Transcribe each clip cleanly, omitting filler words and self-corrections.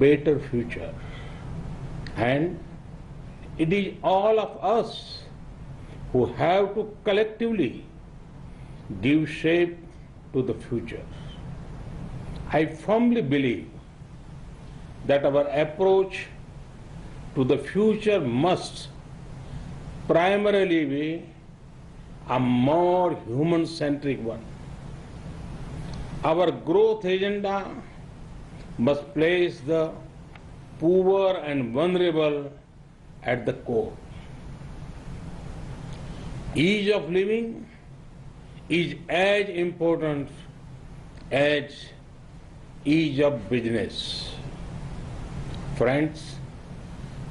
better future. And it is all of us who have to collectively give shape to the future. I firmly believe that our approach to the future must primarily be a more human-centric one. Our growth agenda must place the poor and vulnerable at the core. Ease of living is as important as ease of business. Friends,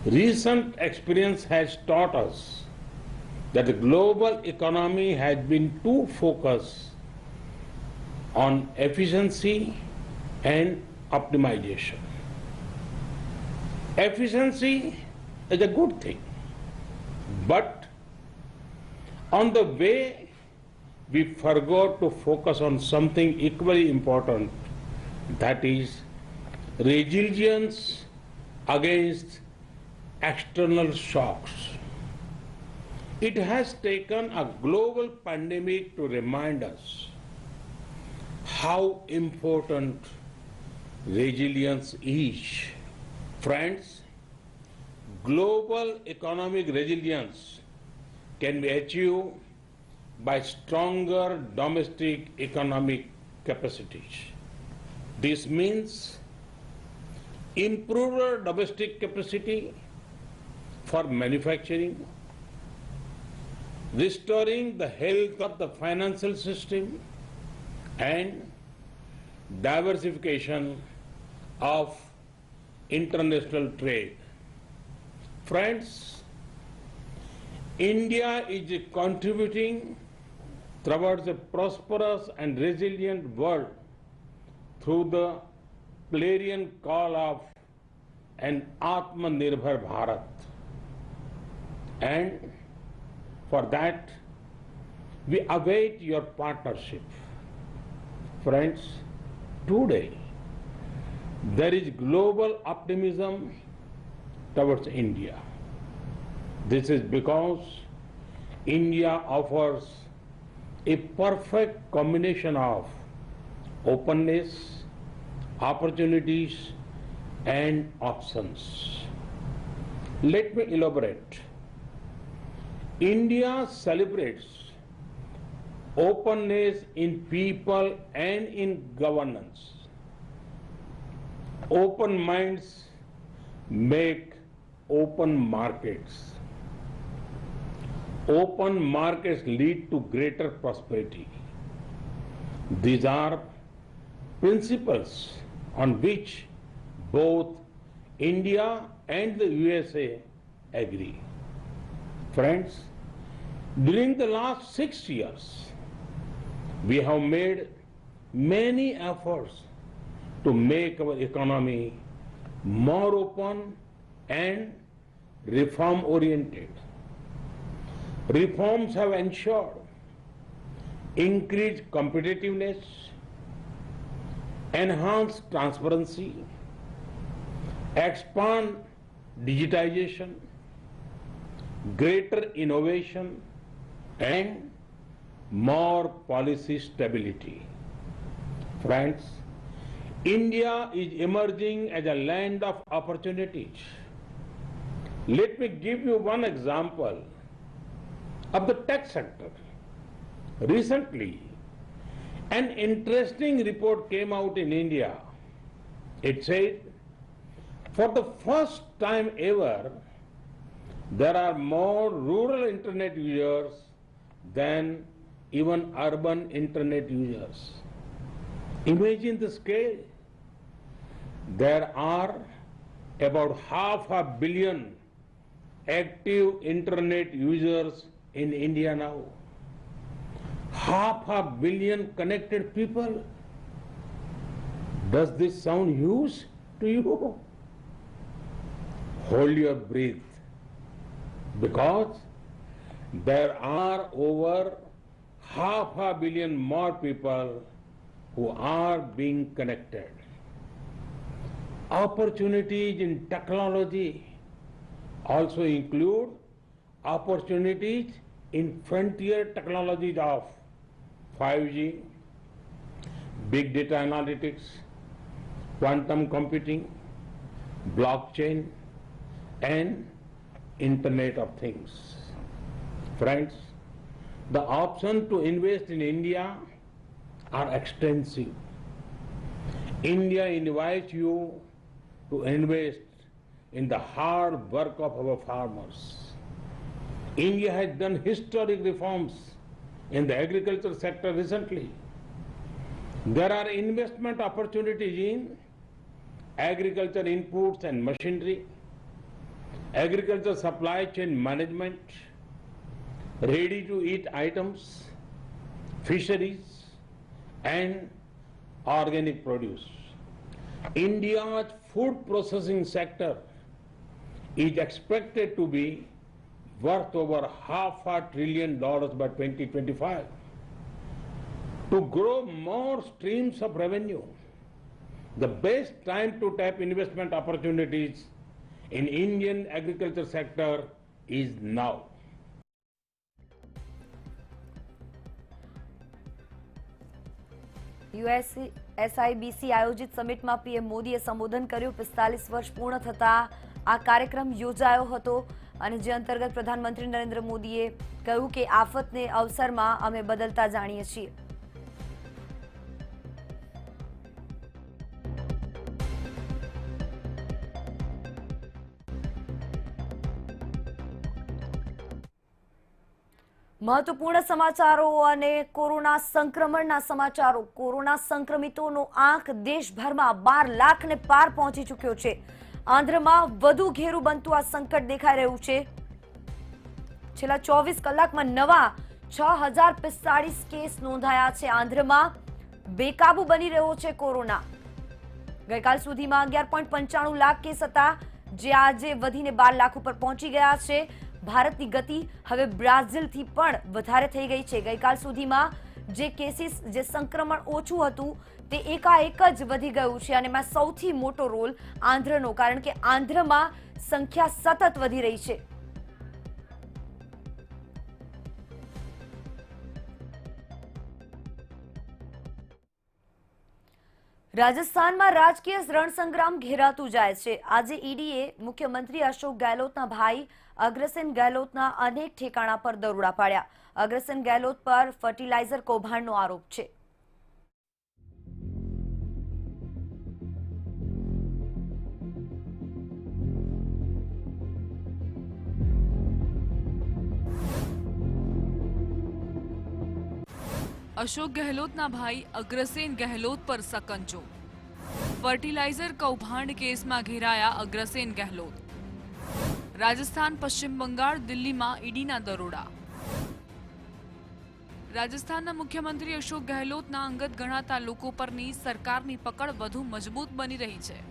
recent experience has taught us that the global economy has been too focused on efficiency and optimization. Efficiency is a good thing, but on the way we forgot to focus on something equally important, that is resilience against external shocks. It has taken a global pandemic to remind us how important resilience is. Friends, global economic resilience can be achieved by stronger domestic economic capacities. This means improved domestic capacity for manufacturing, restoring the health of the financial system, and diversification of international trade. Friends, India is contributing towards a prosperous and resilient world through the clarion call of an Atmanirbhar Bharat. And for that, we await your partnership. Friends, today there is global optimism towards India. This is because India offers a perfect combination of openness, opportunities, and options. Let me elaborate. India celebrates openness in people and in governance. Open minds make open markets. Open markets lead to greater prosperity. These are principles on which both India and the USA agree. Friends, during the last 6 years, we have made many efforts to make our economy more open and reform-oriented. Reforms have ensured increased competitiveness, enhanced transparency, expand digitization, greater innovation, and more policy stability. Friends, India is emerging as a land of opportunities. Let me give you one example of the tech sector. Recently, an interesting report came out in India. It said, for the first time ever, there are more rural internet users than even urban internet users. Imagine the scale. There are about 500 million active internet users in India now. 500 million connected people. Does this sound huge to you? Hold your breath, because there are over 500 million more people who are being connected. Opportunities in technology also include opportunities in frontier technologies of 5G, big data analytics, quantum computing, blockchain, and Internet of Things. Friends, the options to invest in India are extensive. India invites you to invest in the hard work of our farmers. India has done historic reforms in the agriculture sector recently. There are investment opportunities in agriculture inputs and machinery, agriculture supply chain management, ready-to-eat items, fisheries, and organic produce. India's food processing sector is expected to be worth over $500 billion by 2025. To grow more streams of revenue, the best time to tap investment opportunities in Indian agriculture sector is now. SIBC આયોજિત સમિટમાં PM મોદીએ સંબોધન કર્યું. 45 વર્ષ પૂર્ણ થતા આ કાર્યક્રમ યોજાયો હતો અને જે અંતર્ગત પ્રધાનમંત્રી નરેન્દ્ર મોદીએ કહ્યું કે આફતને અવસરમાં અમે બદલતા જાણીએ છીએ. મહત્વપૂર્ણ સમાચારો અને કોરોના સંક્રમણના સમાચારો. કોરોના સંક્રમિતોનો આંક દેશભરમાં 12 લાખને પાર પહોંચી ચૂક્યો છે. આંધ્રમાં વધુ ઘેરું બનતું આ સંકટ દેખાઈ રહ્યું છે. છેલ્લા 24 કલાકમાં નવા 6045 કેસ નોંધાયા છે. આંધ્રમાં બેકાબુ બની રહ્યો છે કોરોના. ગઈકાલ સુધીમાં 11.95 લાખ કેસ હતા, જે આજે વધીને 12 લાખ ઉપર પહોંચી ગયા છે. ભારતની ગતિ હવે બ્રાઝિલથી પણ વધારે થઈ ગઈ છે. ગઈકાલ સુધીમાં જે કેસીસ, જે સંક્રમણ ઓછું હતું, તે એકાએક જ વધી ગયું છે અને એમાં સૌથી મોટો રોલ આંધ્રનો, કારણ કે આંધ્રમાં સંખ્યા સતત વધી રહી છે. રાજસ્થાનમાં રાજકીય રણસંગ્રામ ઘેરાતું જાય છે. આજે ઈડીએ મુખ્યમંત્રી અશોક ગેહલોતના ભાઈ અગ્રસેન ગેહલોતના અનેક ઠેકાણા પર દરોડા પાડ્યા. અગ્રસેન ગેહલોત પર ફર્ટિલાઇઝર કૌભાંડનો આરોપ છે. अशोक गहलोतना भाई अग्रसेन गहलोत पर सकंजो. फर्टिलाइजर कौभांड केस में घेराया अग्रसेन गहलोत. राजस्थान, पश्चिम बंगाळ, दिल्ली में ईडीना दरोड़ा. राजस्थानना मुख्यमंत्री अशोक गहलोतना अंगत गणाता लोको परनी सरकारनी पकड़ वधु मजबूत बनी रही है.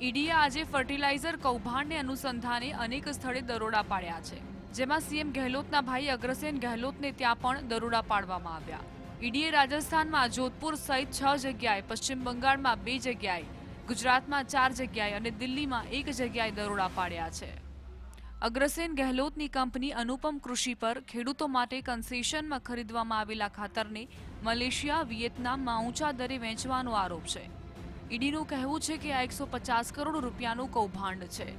ईडीए आज फर्टिलाइजर कौभांडने अनुसंधाने अनेक स्थळे दरोड़ा पाड्या छे, जेमां सीएम गहलोतना भाई अग्रसेन गहलोतने त्यां पण दरोड़ा पाडवामां આવ્યા. ईडीए राजस्थान में जोधपुर सहित 6 जग्याए, पश्चिम बंगाळ में 2 जग्याए, गुजरात में 4 जग्याए और दिल्ली में 1 जग्याए दरोड़ा पाड्या छे. अग्रसेन गहलोतनी कंपनी अनुपम कृषि पर खेडूतो माटे कन्सेशन में खरीदवामां आवेला खातरने मलेशिया, वियतनाम में ऊंचा दरे वेचवानो आरोप छे. ईडीनुं कहेवुं छे के आ 150 करोड़ रूपियानुं कौभांड छे.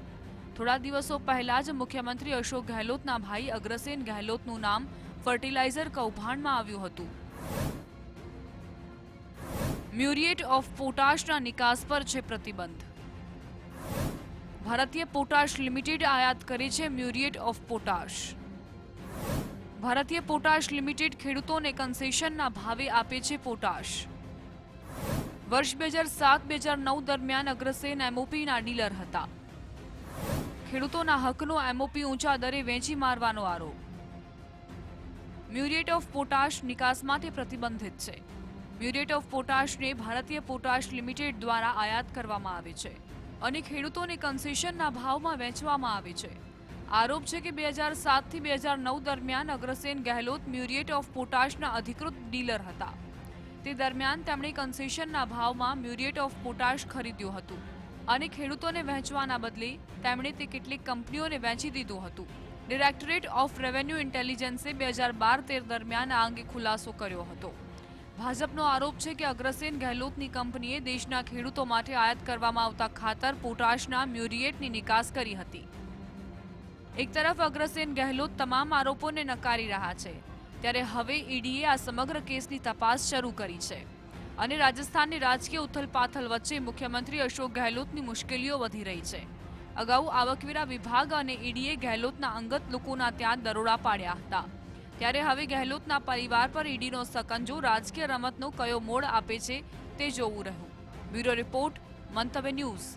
थोड़ा दिवसों पहला ज मुख्यमंत्री अशोक गहलोतना भाई अग्रसेन गहलोतनुं नाम फर्टिलाइजर कौभांड में आव्युं हतुं. म्यूरिएट ऑफ पोटाशना निकास पर छे प्रतिबंध. भारतीय पोटाश लिमिटेड आयात करे छे म्यूरिएट ऑफ पोटाश. भारतीय पोटाश लिमिटेड खेडूतोने कन्सेशनना भावे आपे छे पोटाश. वर्ष 2007-2009 दरमियान अग्रसेन एमओपीना डीलर हता. खेडूतोना हकनो एमओपी ऊंचा दरे वेची मारवानो आरोप. म्यूरिएट ऑफ पोटाश निकास माटे प्रतिबंधित छे. म्यूरिएट ऑफ पोटाश ने भारतीय पोटाश लिमिटेड द्वारा आयात करवामां आवे छे અને ખેડૂતોને કન્સેશનના ભાવમાં વેચવામાં આવે છે. આરોપ છે કે 2007 થી 2009 દરમિયાન અગ્રસેન ગહેલોત મ્યુરિએટ ઓફ પોટાશના અધિકૃત ડીલર હતા. તે દરમિયાન તેમણે કન્સેશનના ભાવમાં મ્યુરિએટ ઓફ પોટાશ ખરીદ્યું હતું. અને ખેડૂતોને વહેંચવાના બદલે તેમણે તે કેટલીક કંપનીઓને વહેંચી દીધું હતું. ડિરેક્ટરેટ ઓફ રેવન્યુ ઇન્ટેલિજન્સે 2012-13 દરમિયાન આ અંગે ખુલાસો કર્યો હતો. ભાજપનો આરોપ છે કે અગ્રસેન ગેહલોતની કંપનીએ દેશના ખેડૂતો માટે આયાત કરવામાં આવતા ખાતર પોટાશના મ્યુરિએટની નિકાસ કરી હતી. એક તરફ અગ્રસેન ગેહલોત તમામ આરોપોને નકારી રહ્યા છે, ત્યારે હવે ઈડીએ આ સમગ્ર કેસની તપાસ શરૂ કરી છે અને રાજસ્થાનની રાજકીય ઉથલપાથલ વચ્ચે મુખ્યમંત્રી અશોક ગેહલોતની મુશ્કેલીઓ વધી રહી છે. અગાઉ આવકવેરા વિભાગ અને ઈડીએ ગેહલોતના અંગત લોકોના ત્યાં દરોડા પાડ્યા હતા, ત્યારે હવે ગેહલોતના પરિવાર પર ઈડીનો સકંજો રાજકીય રમતનો કયો મોડ આપે છે તે જોવું રહ્યું. બ્યુરો રિપોર્ટ, મંતવ્ય ન્યૂઝ.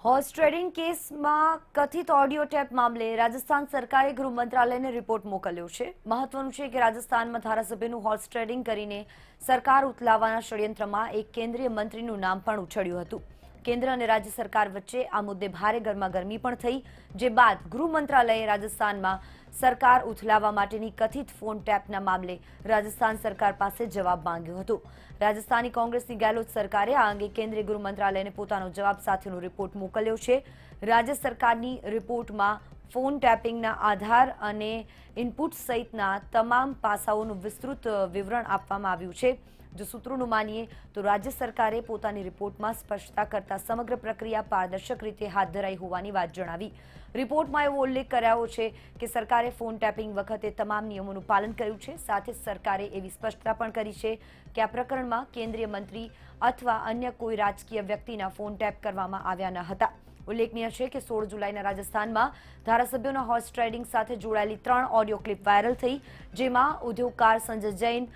હોર્સ ટ્રેડિંગ કેસમાં કથિત ઓડિયો ટેપ મામલે રાજસ્થાન સરકારે ગૃહ મંત્રાલયને રિપોર્ટ મોકલ્યો છે. મહત્વનું છે કે રાજસ્થાનમાં ધારાસભ્યનું હોર્સ ટ્રેડિંગ કરીને સરકાર ઉથલાવવાના ષડયંત્રમાં એક કેન્દ્રીય મંત્રીનું નામ પણ ઉછળ્યું હતું. કેન્દ્ર અને રાજ્ય સરકાર વચ્ચે આ મુદ્દે ભારે ગરમાગરમી પણ થઈ, જે બાદ ગૃહ મંત્રાલયે રાજસ્થાનમાં સરકાર ઉથલાવવા માટેની કથિત ફોન ટેપના મામલે રાજસ્થાન સરકાર પાસે જવાબ માંગ્યો હતો. રાજસ્થાની કોંગ્રેસની ગેહલોત સરકારે આ અંગે કેન્દ્રીય ગૃહ મંત્રાલયને પોતાનો જવાબ સાથેનો રિપોર્ટ મોકલ્યો છે. રાજ્ય સરકારની રિપોર્ટમાં ફોન ટેપિંગના આધાર અને ઇનપુટ સહિતના તમામ પાસાઓનું વિસ્તૃત વિવરણ આપવામાં આવ્યું છે. જો સૂત્રોનું માનીએ તો રાજ્ય સરકારે પોતાની રિપોર્ટમાં સ્પષ્ટતા કરતા સમગ્ર પ્રક્રિયા પારદર્શક રીતે હાથ ધરાઈ હોવાની વાત જણાવી. રિપોર્ટમાં એવો ઉલ્લેખ કરાયો છે કે સરકારે ફોન ટેપિંગ વખતે તમામ નિયમોનું પાલન કર્યું છે. સાથે જ સરકારે એવી સ્પષ્ટતા પણ કરી છે કે આ પ્રકરણમાં કેન્દ્રીય મંત્રી અથવા અન્ય કોઈ રાજકીય વ્યક્તિના ફોન ટેપ કરવામાં આવ્યા ન હતા. ઉલ્લેખનીય છે કે 16 જુલાઈના રાજસ્થાનમાં ધારાસભ્યોના હોર્સ ટ્રેડિંગ સાથે જોડાયેલી 3 ઓડિયો ક્લિપ વાયરલ થઈ, જેમાં ઉદ્યોગકાર સંજય જૈન,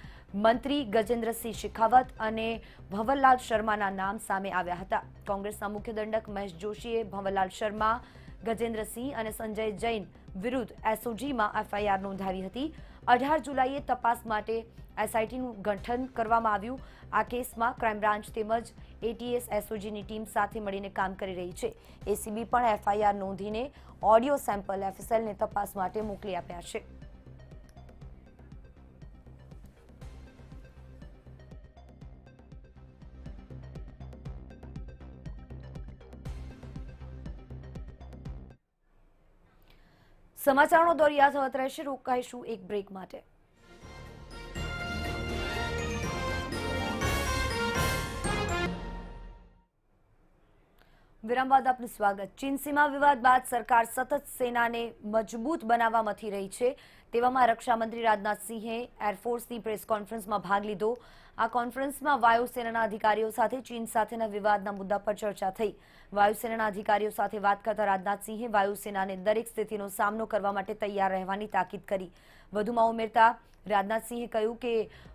મંત્રી ગજેન્દ્રસિંહ શેખાવત અને ભંવરલાલ શર્માના નામ સામે આવ્યા હતા. કોંગ્રેસના મુખ્ય દંડક મહેશ જોશીએ ભંવરલાલ શર્મા, ગજેન્દ્રસિંહ અને સંજય જૈન વિરુદ્ધ એસઓજીમાં એફઆઈઆર નોંધાવી હતી. 18 જુલાઈએ તપાસ માટે એસઆઈટીનું ગઠન કરવામાં આવ્યું. આ કેસમાં ક્રાઇમ બ્રાન્ચ તેમજ એટીએસ એસઓજીની ટીમ સાથે મળીને કામ કરી રહી છે. એસીબી પણ એફઆઈઆર નોંધીને ઓડિયો સેમ્પલ એફએસએલને તપાસ માટે મોકલી આપ્યા છે. સમાચારનો દોર યથાવત રહેશે. રોકાઈશું એક બ્રેક માટે. વિરામ બાદ આપનું સ્વાગત. ચીન સીમા વિવાદ બાદ સરકાર સતત સેનાને મજબૂત બનાવવા મથી રહી છે. તેવામાં રક્ષામંત્રી રાજનાથસિંહે એરફોર્સની પ્રેસ કોન્ફરન્સમાં ભાગ લીધો. આ કોન્ફરન્સમાં વાયુસેનાના અધિકારીઓ સાથે ચીન સાથેના વિવાદના મુદ્દા પર ચર્ચા થઈ. વાયુસેનાના અધિકારીઓ સાથે વાત કરતા રાજનાથસિંહે વાયુસેનાને દરેક સ્થિતિનો સામનો કરવા માટે તૈયાર રહેવાની તાકીદ કરી. વધુમાં ઉમેરતા રાજનાથસિંહે કહ્યું કે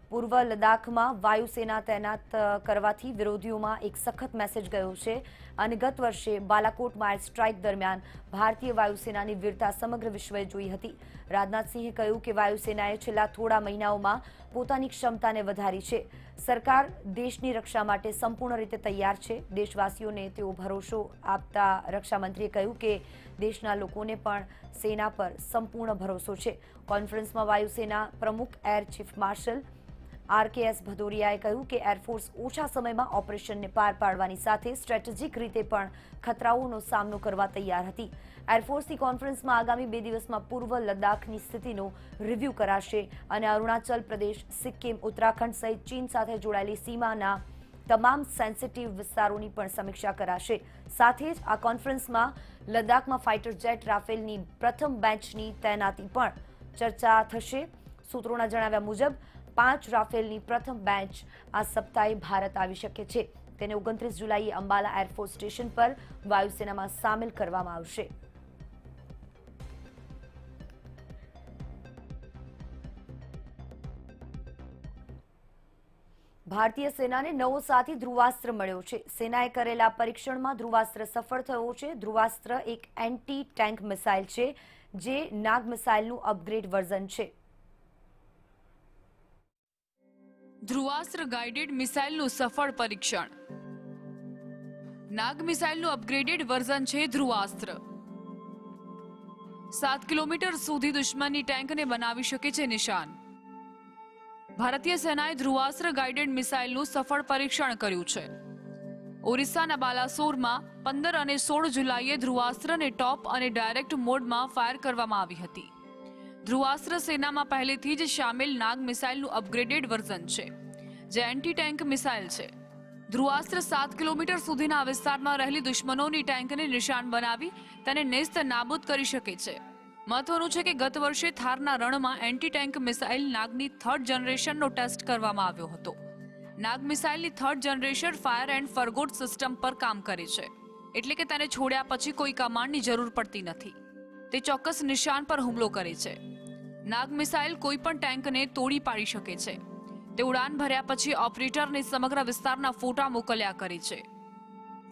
પૂર્વ લદ્દાખમાં વાયુસેના તૈનાત કરવાથી વિરોધીઓમાં એક સખત મેસેજ ગયો છે અને ગત વર્ષે બાલાકોટમાં એર સ્ટ્રાઇક દરમિયાન ભારતીય વાયુસેનાની વીરતા સમગ્ર વિશ્વએ જોઈ હતી. રાજનાથસિંહે કહ્યું કે વાયુસેનાએ છેલ્લા થોડા મહિનાઓમાં પોતાની ક્ષમતાને વધારી છે. સરકાર દેશની રક્ષા માટે સંપૂર્ણ રીતે તૈયાર છે. દેશવાસીઓને તેઓ ભરોસો આપતા રક્ષામંત્રીએ કહ્યું કે દેશના લોકોને પણ સેના પર સંપૂર્ણ ભરોસો છે. કોન્ફરન્સમાં વાયુસેના પ્રમુખ એર ચીફ માર્શલ આરકેએસ ભદૌરિયાએ કહ્યું કે એરફોર્સ ઓછા સમયમાં ઓપરેશનને પાર પાડવાની સાથે સ્ટ્રેટેજિક રીતે પણ ખતરાઓનો સામનો કરવા તૈયાર હતી. એરફોર્સની કોન્ફરન્સમાં આગામી 2 દિવસમાં પૂર્વ લદ્દાખની સ્થિતિનો રિવ્યૂ કરાશે અને અરુણાચલ પ્રદેશ, સિક્કિમ, ઉત્તરાખંડ સહિત ચીન સાથે જોડાયેલી સીમાના તમામ સેન્સિટિવ વિસ્તારોની પણ સમીક્ષા કરાશે. સાથે જ આ કોન્ફરન્સમાં લદ્દાખમાં ફાઇટર જેટ રાફેલની પ્રથમ બેન્ચની તૈનાતી પણ ચર્ચા થશે. સૂત્રોના જણાવ્યા મુજબ 5 રાફેલની પ્રથમ બેન્ચ આ સપ્તાહે ભારત આવી શકે છે. તેને 29 જુલાઈએ અંબાલા એરફોર્સ સ્ટેશન પર વાયુસેનામાં સામેલ કરવામાં આવશે. ભારતીય સેનાને નવો સાથી ધ્રુવાસ્ત્ર મળ્યો છે. સેનાએ કરેલા પરીક્ષણમાં ધ્રુવાસ્ત્ર સફળ થયો છે. ધ્રુવાસ્ત્ર એક એન્ટી ટેન્ક મિસાઇલ છે, જે નાગ મિસાઇલનું અપગ્રેડ વર્ઝન છે. ધ્રુવાસ્ત્ર ગાઇડેડ મિસાઇલનું સફળ પરીક્ષણ. નાગ મિસાઇલનું અપગ્રેડેડ વર્ઝન છે ધ્રુવાસ્ત્ર. 7 કિલોમીટર સુધી દુશ્મનની ટેન્કને બનાવી શકે છે નિશાન. ભારતીય સેનાએ ધ્રુવાસ્ત્ર ગાઇડેડ મિસાઇલનું સફળ પરીક્ષણ કર્યું છે. ઓરિસ્સાના બાલાસોરમાં 15 અને 16 જુલાઈએ ધ્રુવાસ્ત્રને ટોપ અને ડાયરેક્ટ મોડમાં ફાયર કરવામાં આવી હતી. ધ્રુવાસ્ત્ર સેનામાં પહેલેથી જ શામેલ નાગ મિસાઇલનું અપગ્રેડેડ વર્ઝન છે, જે એન્ટી ટેન્ક મિસાઇલ છે. ધ્રુવાસ્ત્ર 7 કિલોમીટર સુધીના વિસ્તારમાં રહેલી દુશ્મનોની ટેન્કને નિશાન બનાવી તેને નેસ્ત નાબૂદ કરી શકે છે. મહત્વનું છે કે ગત વર્ષે થારના રણમાં એન્ટી ટેન્ક મિસાઇલ નાગની 3rd જનરેશનનો ટેસ્ટ કરવામાં આવ્યો હતો. નાગ મિસાઇલની 3rd generation fire and forgot system પર કામ કરે છે, એટલે કે તેને છોડ્યા પછી કોઈ કમાન્ડની જરૂર પડતી નથી. તે ચોક્કસ નિશાન પર હુમલો કરે છે. નાગ મિસાઇલ કોઈ પણ ટેન્કને તોડી પાડી શકે છે. તે ઉડાન ભર્યા પછી ઓપરેટરને સમગ્ર વિસ્તારના ફોટા મોકલ્યા કરે છે.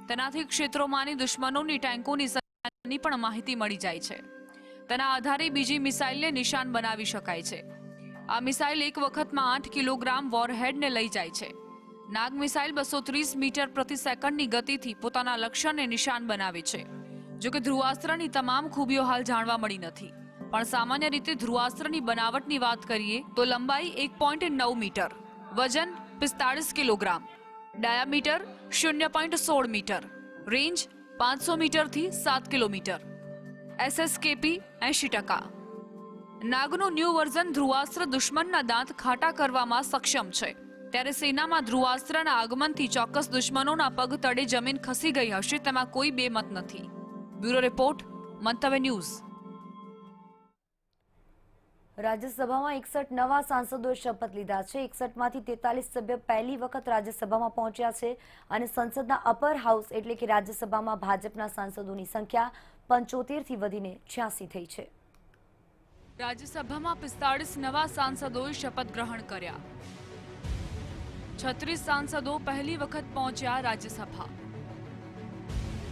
તેનાથી ક્ષેત્રોમાંની દુશ્મનોની ટેન્કોની સંખ્યાની પણ માહિતી મળી જાય છે. તેના આધારે બીજી મિસાઇલને નિશાન બનાવી શકાય છે. આ મિસાઇલ એક વખતમાં 8 કિલોગ્રામ વોરહેડને લઈ જાય છે. નાગ મિસાઇલ 230 મીટર પ્રતિ સેકન્ડની ગતિથી પોતાના લક્ષ્યને નિશાન બનાવે છે. જો કે ધ્રુવાસ્ત્રની તમામ ખૂબીઓ હાલ જાણવા મળી નથી, પણ સામાન્ય રીતે ધ્રુવાસ્ત્રની બનાવટની વાત કરીએ તો લંબાઈ 1.9 મીટર, વજન 45 કિલોગ્રામ, ડાયામીટર 0.16 મીટર, રેન્જ 500 મીટરથી 7 કિલોમીટર, SSKP 80%. નાગનું ન્યૂ વર્ઝન ધ્રુવાસ્ત્ર દુશ્મનના દાંત ખાટા કરવામાં સક્ષમ છે, ત્યારે સેનામાં ધ્રુવાસ્ત્રના આગમનથી ચોક્કસ દુશ્મનોના પગ તળે જમીન ખસી ગઈ હશે તેમાં કોઈ બેમત નથી. બ્યુરો રિપોર્ટ, મંતવ્ય ન્યૂઝ. રાજ્યસભામાં 61 નવા સાંસદોએ શપથ લીધા છે. 61માંથી 43 સભ્યો પહેલી વખત રાજ્યસભામાં પહોંચ્યા છે અને સંસદના અપર હાઉસ એટલે કે રાજ્યસભામાં ભાજપના સાંસદોની સંખ્યા 75થી વધીને 86 થઈ છે. રાજ્યસભામાં 45 નવા સાંસદોએ શપથ ગ્રહણ કર્યા. 36 સાંસદો પહેલી વખત પહોંચ્યા રાજ્યસભા.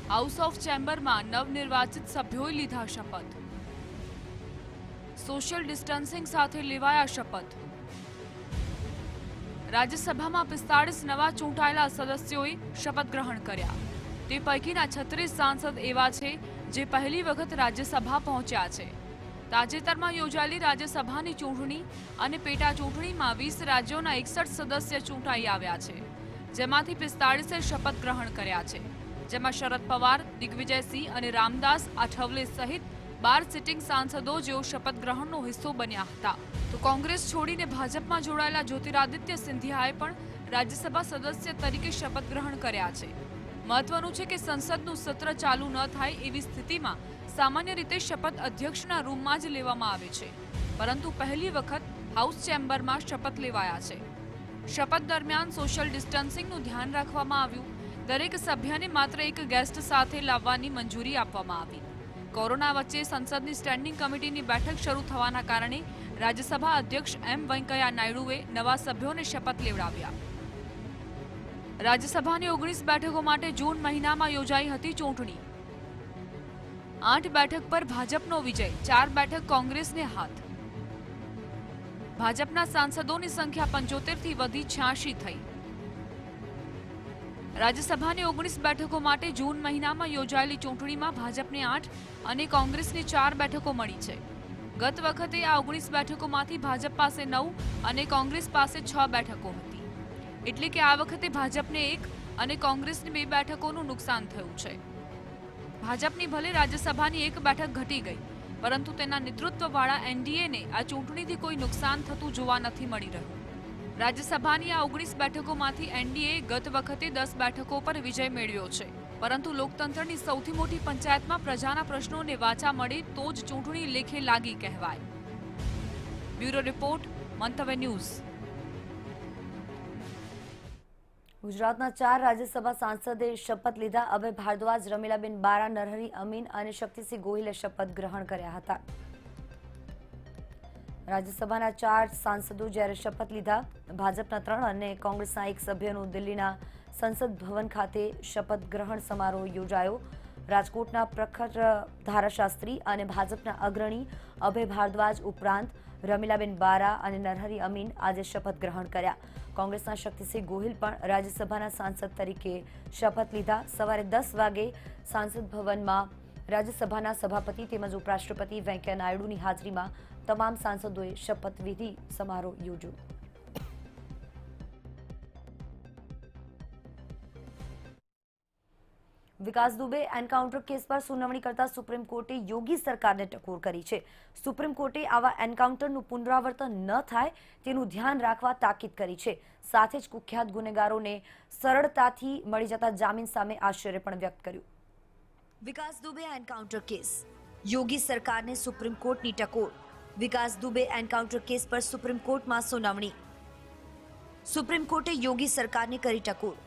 હાઉસ ઓફ ચેમ્બરમાં નવનિર્વાચિત સભ્યોએ લીધા શપથ. સોશિયલ ડિસ્ટન્સિંગ સાથે લેવાયા શપથ. રાજ્યસભામાં 45 નવા ચૂંટાયેલા સદસ્યોએ શપથ ગ્રહણ કર્યા. તે પૈકીના 36 સાંસદ એવા છે જે પહેલી વખત રાજ્યસભા પહોંચ્યા છે. તાજેતરમાં યોજાયેલી રાજ્યસભાની ચૂંટણી અને પેટા ચૂંટણીમાં 20 રાજ્યોના 61 સદસ્ય ચૂંટાઈ આવ્યા છે, જેમાંથી 45 શપથ ગ્રહણ કર્યા છે, જેમાં શરદ પવાર, દિગ્વિજયસિંહ અને રામદાસ આઠવલે સહિત 12 સિટિંગ સાંસદો જેઓ શપથ ગ્રહણનો હિસ્સો બન્યા હતા. તો કોંગ્રેસ છોડીને ભાજપમાં જોડાયેલા જ્યોતિરાદિત્ય સિંધિયાએ પણ રાજ્યસભા સદસ્ય તરીકે શપથ ગ્રહણ કર્યા છે. મહત્વનું છે કે સંસદનું સત્ર ચાલુ ન થાય એવી સ્થિતિમાં સામાન્ય રીતે શપથ અધ્યક્ષના રૂમમાં જ લેવામાં આવે છે, પરંતુ પહેલી વખત હાઉસ ચેમ્બરમાં શપથ લેવાયા છે. શપથ દરમિયાન સોશિયલ ડિસ્ટન્સિંગનું ધ્યાન રાખવામાં આવ્યું. દરેક સભ્યને માત્ર એક ગેસ્ટ સાથે લાવવાની મંજૂરી આપવામાં આવી. કોરોના વચ્ચે સંસદની સ્ટેન્ડિંગ કમિટીની બેઠક શરૂ થવાના કારણે રાજ્યસભા અધ્યક્ષ એમ વેંકૈયા નાયડુએ નવા સભ્યોને શપથ લેવડાવ્યા. રાજ્યસભાની 19 બેઠકો માટે જૂન મહિનામાં યોજાઈ હતી ચૂંટણી. 8 બેઠક પર ભાજપનો વિજય, 4 બેઠક કોંગ્રેસને હાથ. ભાજપના સાંસદોની સંખ્યા 75થી વધી 86 થઈ. રાજ્યસભાની 19 બેઠકો માટે જૂન મહિનામાં યોજાયેલી ચૂંટણીમાં ભાજપને 8 અને કોંગ્રેસને 4 બેઠકો મળી છે. ગત વખતે આ 19 બેઠકોમાંથી ભાજપ પાસે 9 અને કોંગ્રેસ પાસે 6 બેઠકો હતી. એટલે કે આ વખતે ભાજપને 1 અને કોંગ્રેસને 2 બેઠકોનું નુકસાન થયું છે. ભાજપની ભલે રાજ્યસભાની 1 બેઠક ઘટી ગઈ, પરંતુ તેના નેતૃત્વવાળા એનડીએને આ ચૂંટણીથી કોઈ નુકસાન થતું જોવા નથી મળી રહ્યું. રાજ્યસભાની આ 19 બેઠકોમાંથી એનડીએ ગત વખતે 10 બેઠકો પર વિજય મેળવ્યો છે, પરંતુ લોકતંત્રની સૌથી મોટી પંચાયતમાં પ્રજાના પ્રશ્નોને વાચા મળે તો જ ચૂંટણી લેખે લાગી કહેવાય. બ્યુરો રિપોર્ટ, મંતવ્ય ન્યૂઝ. ગુજરાતના 4 રાજ્યસભા સાંસદે શપથ લીધા. અભય ભારદ્વાજ, રમીલાબેન બારા, નરહરી અમીન અને શક્તિસિંહ ગોહિલે શપથ ગ્રહણ કર્યા હતા. રાજ્યસભાના 4 સાંસદો જ્યારે શપથ લીધા. ભાજપના 3 અને કોંગ્રેસના 1 સભ્યનું દિલ્હીના સંસદ ભવન ખાતે શપથ ગ્રહણ સમારોહ યોજાયો. રાજકોટના પ્રખર ધારાશાસ્ત્રી અને ભાજપના અગ્રણી અભય ભારદ્વાજ ઉપરાંત રમીલાબેન બારા અને નરહરી અમીન આજે શપથ ગ્રહણ કર્યા. કોંગ્રેસના શક્તિસિંહ ગોહિલ પણ રાજ્યસભાના સાંસદ તરીકે શપથ લીધા. સવારે 10 વાગે સાંસદ ભવનમાં રાજ્યસભાના સભાપતિ તેમજ ઉપરાષ્ટ્રપતિ વેંકૈયા નાયડુની હાજરીમાં તમામ સાંસદોએ શપથવિધિ સમારોહ યોજ્યો. વિકાસ દુબે એન્કાઉન્ટર કેસ પર સુનાવણી કરતા સુપ્રીમ કોર્ટે યોગી સરકારને ટકોર કરી છે. સુપ્રીમ કોર્ટે આવા એન્કાઉન્ટરનું પુનરાવર્તન ન થાય તેનું ધ્યાન રાખવા તાકીદ કરી છે. સાથે જ કુખ્યાત ગુનેગારોને સરળતાથી મળી જતા જામીન સામે આશ્ચર્ય પણ વ્યક્ત કર્યું. વિકાસ દુબે એન્કાઉન્ટર કેસ, યોગી સરકારને સુપ્રીમ કોર્ટની ટકોર. વિકાસ દુબે એન્કાઉન્ટર કેસ પર સુપ્રીમ કોર્ટમાં સુનાવણી. સુપ્રીમ કોર્ટે યોગી સરકારને કરી ટકોર.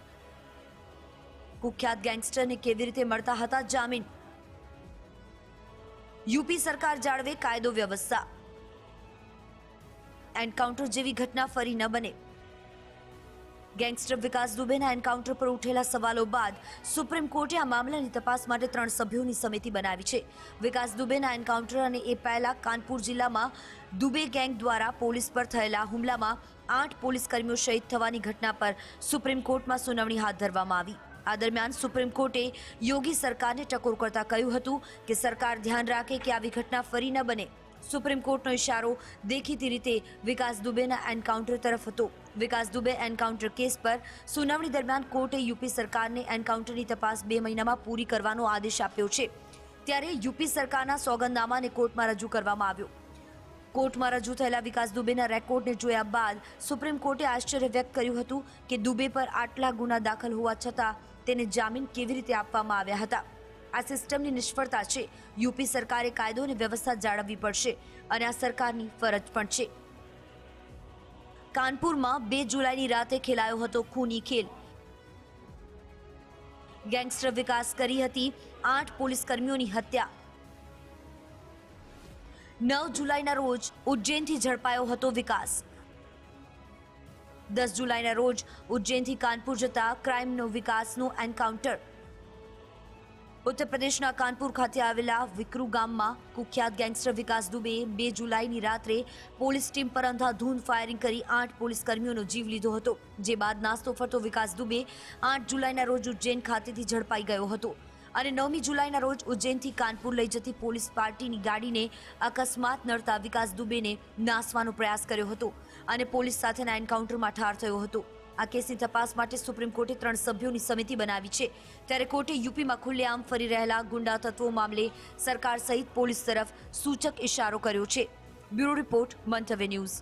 કુખ્યાત ગેંગસ્ટરને કેવી રીતે મળતા હતા જામીન? યુપી સરકાર જાળવે કાયદો વ્યવસ્થા. એન્કાઉન્ટર જેવી ઘટના ફરી ન બને. ગેંગસ્ટર વિકાસ દુબેના એન્કાઉન્ટર પર ઉઠેલા સવાલો બાદ સુપ્રીમ કોર્ટે આ મામલાની તપાસ માટે 3 સભ્યોની સમિતિ બનાવી છે. વિકાસ દુબેના એન્કાઉન્ટર અને એ પહેલા કાનપુર જિલ્લામાં દુબે ગેંગ દ્વારા પોલીસ પર થયેલા હુમલામાં 8 પોલીસ કર્મીઓ શહીદ થવાની ઘટના પર સુપ્રીમ કોર્ટમાં સુનાવણી હાથ ધરવામાં આવી. આ દરમિયાન સુપ્રીમ કોર્ટે યોગી સરકારને ટકોર કરતા કહ્યું હતું કે સરકાર ધ્યાન રાખે કે આવી ઘટના ફરી ન બને. સુપ્રીમ કોર્ટનો ઇશારો દેખીતી રીતે વિકાસ દુબેના એન્કાઉન્ટર તરફ હતો. વિકાસ દુબે એન્કાઉન્ટર કેસ પર સુનાવણી દરમિયાન કોર્ટે યુપી સરકારને એન્કાઉન્ટરની તપાસ 2 મહિનામાં પૂરી કરવાનો આદેશ આપ્યો છે. ત્યારે યુપી સરકારના સોગંદનામાને કોર્ટમાં રજૂ કરવામાં આવ્યો. કોર્ટમાં રજૂ થયેલા વિકાસ દુબેના રેકોર્ડને જોયા બાદ સુપ્રીમ કોર્ટે આશ્ચર્ય વ્યક્ત કર્યું હતું કે દુબે પર આટલા ગુના દાખલ હોવા છતાં તેને જામીન કેવી રીતે આપવામાં આવ્યા હતા. આ સિસ્ટમની નિષ્ફળતા છે. યુપી સરકારે કાયદો અને વ્યવસ્થા જાળવવી પડશે અને આ સરકારની ફરજ પણ છે. કાનપુરમાં 2 જુલાઈની રાતે ખેલાયો હતો ખૂની ખેલ. ગેંગસ્ટર વિકાસ કરી હતી 8 પોલીસ કર્મીઓની હત્યા. 9 જુલાઈના રોજ ઉજ્જૈનથી ઝડપાયો હતો વિકાસ. 10 જુલાઈના રોજ ઉજ્જૈનથી કાનપુર જતા ક્રાઇમનો વિકાસનું એન્કાઉન્ટર. ઉત્તર પ્રદેશના કાનપુર ખાતે આવેલા વિકરુ ગામમાં કુખ્યાત ગેંગસ્ટર વિકાસ દુબેએ 2 જુલાઈની રાત્રે પોલીસ ટીમ પર અંધાધૂંધ ફાયરિંગ કરી 8 પોલીસ કર્મીઓનો જીવ લીધો હતો. જે બાદ નાસ્તો ફરતો વિકાસ દુબે 8 જુલાઈના રોજ ઉજ્જૈન ખાતેથી ઝડપાઈ ગયો હતો અને 9મી જુલાઈના રોજ ઉજ્જૈનથી કાનપુર લઈ જતી પોલીસ પાર્ટીની ગાડીને અકસ્માત નડતા વિકાસ દુબેને નાસવાનો પ્રયાસ કર્યો હતો અને પોલીસ સાથેના એન્કાઉન્ટરમાં ઠાર થયો હતો. આ કેસની તપાસ માટે સુપ્રીમ કોર્ટે 3 સભ્યોની સમિતિ બનાવી છે. ત્યારે કોર્ટે યુપીમાં ખુલ્લેઆમ ફરી રહેલા ગુંડા તત્વો મામલે સરકાર સહિત પોલીસ તરફ સૂચક ઇશારો કર્યો છે. બ્યુરો રિપોર્ટ, મંતવ્ય ન્યૂઝ.